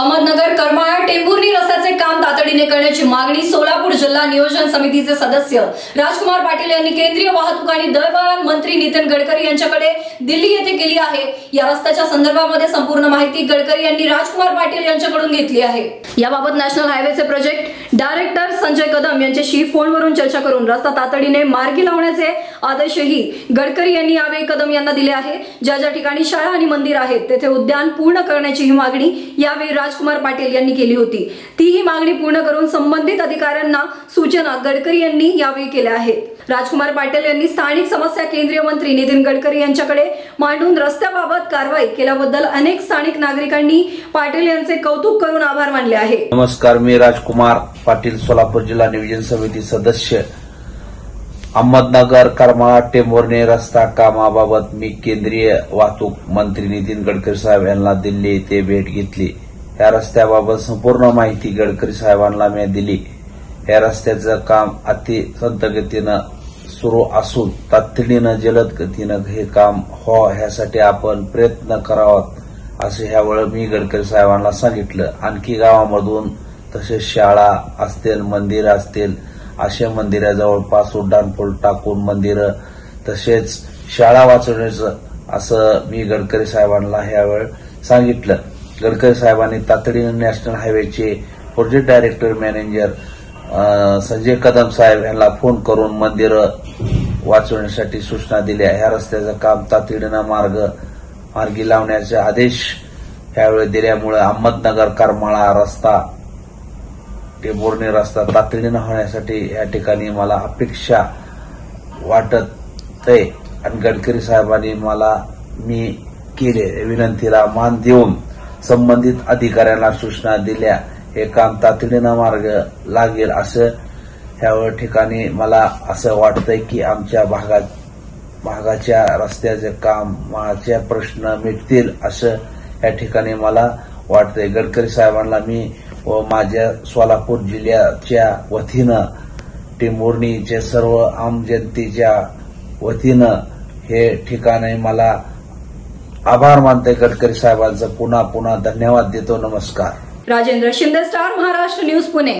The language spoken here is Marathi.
अहमदनगर करमाळा टेंभुर्णी रस्त्याचे काम तातडीने करण्याची मागणी सोलापूर जिल्हा नियोजन समितीचे सदस्य राजकुमार पाटील यांनी केंद्रीय वाहतूक आणि दळणवळण मंत्री नितीन गडकरी यांच्याकडे दिल्ली येथे केली आहे। या रस्त्याच्या संदर्भामध्ये संपूर्ण माहिती गडकरी यांनी राजकुमार पाटील यांच्याकडून घेतली आहे। याबाबत नॅशनल हायवेचे प्रोजेक्ट डायरेक्टर संजय कदम यांच्याशी फोनवरून चर्चा करून रस्ता तातडीने मार्गी लावण्याचे आदेशही गडकरी यांनी यावेळी कदम यांना दिले आहे। ज्या ज्या ठिकाणी शाळा आणि मंदिर आहेत तेथे उद्यान पूर्ण करण्याची ही मागणी यावेळी राजकुमार पाटील यांनी केली होती। ती ही मागणी पूर्ण करून संबंधित अधिकाऱ्यांना सूचना गडकरी यांनी यावेळी केल्या आहेत। राजकुमार पाटील यांनी स्थानिक समस्या केंद्रीय मंत्री नितीन गडकरी यांच्याकडे मांडून रस्त्याबाबत कारवाई केल्याबद्दल अनेक स्थानिक नागरिकांनी पाटील यांचे कौतुक करून आभार मानले आहे। नमस्कार, मी राजकुमार पाटील, सोलापूर जिल्हा नियोजन समिती सदस्य। अहमदनगर करमाळा टेंभुर्णी रस्ता कामाबाबत मी केंद्रीय वाहतूक मंत्री नितीन गडकरी साहेब यांना दिल्ली येथे भेट घेतली। या रस्त्याबाबत संपूर्ण माहिती गडकरी साहेबांना मी दिली। या रस्त्याचं काम अति संत गतीनं सुरू असून तातडीनं जलद गतीनं हे काम हो ह्यासाठी आपण प्रयत्न करावात असं ह्यावेळी मी गडकरी साहेबांना सांगितलं। आणखी गावामधून तसेच शाळा असतील, मंदिर असतील, अशा मंदिरा जवळपास उड्डाणपूल टाकून मंदिरं तसेच शाळा वाचवण्याचं असं मी गडकरी साहेबांना ह्यावेळी सांगितलं। गडकरी साहेबांनी तातडीने नॅशनल हायवेचे project director manager Sanjay Kadam साहेब यांना फोन करून मंदिरं वाचवण्यासाठी सूचना दिल्या। ह्या रस्त्याचं काम तातडीनं मार्गी लावण्याचे आदेश यावेळी दिल्यामुळे अहमदनगर करमाळा रस्ता टेंभुर्णी रस्ता तातडीनं होण्यासाठी या ठिकाणी मला अपेक्षा वाटत आहे आणि गडकरी साहेबांनी मी केले विनंतीला मान देऊन संबंधित अधिकाऱ्यांना सूचना दिल्या। हे काम तातडीनं मार्ग लागेल असं ह्या ठिकाणी मला असं वाटतंय की आमच्या भागाच्या रस्त्याचे काम माझे प्रश्न मिटतील असं या ठिकाणी मला वाटतंय। गडकरी साहेबांना मी व माझ्या सोलापूर जिल्ह्याच्या वतीनं टेंभुर्णीचे सर्व आम जनतेच्या वतीनं हे ठिकाणी मला आभार मानते। गडकरी साहेबांचं पुन्हा धन्यवाद देतो। नमस्कार। Rajendra Shinde, star Maharashtra news, Pune.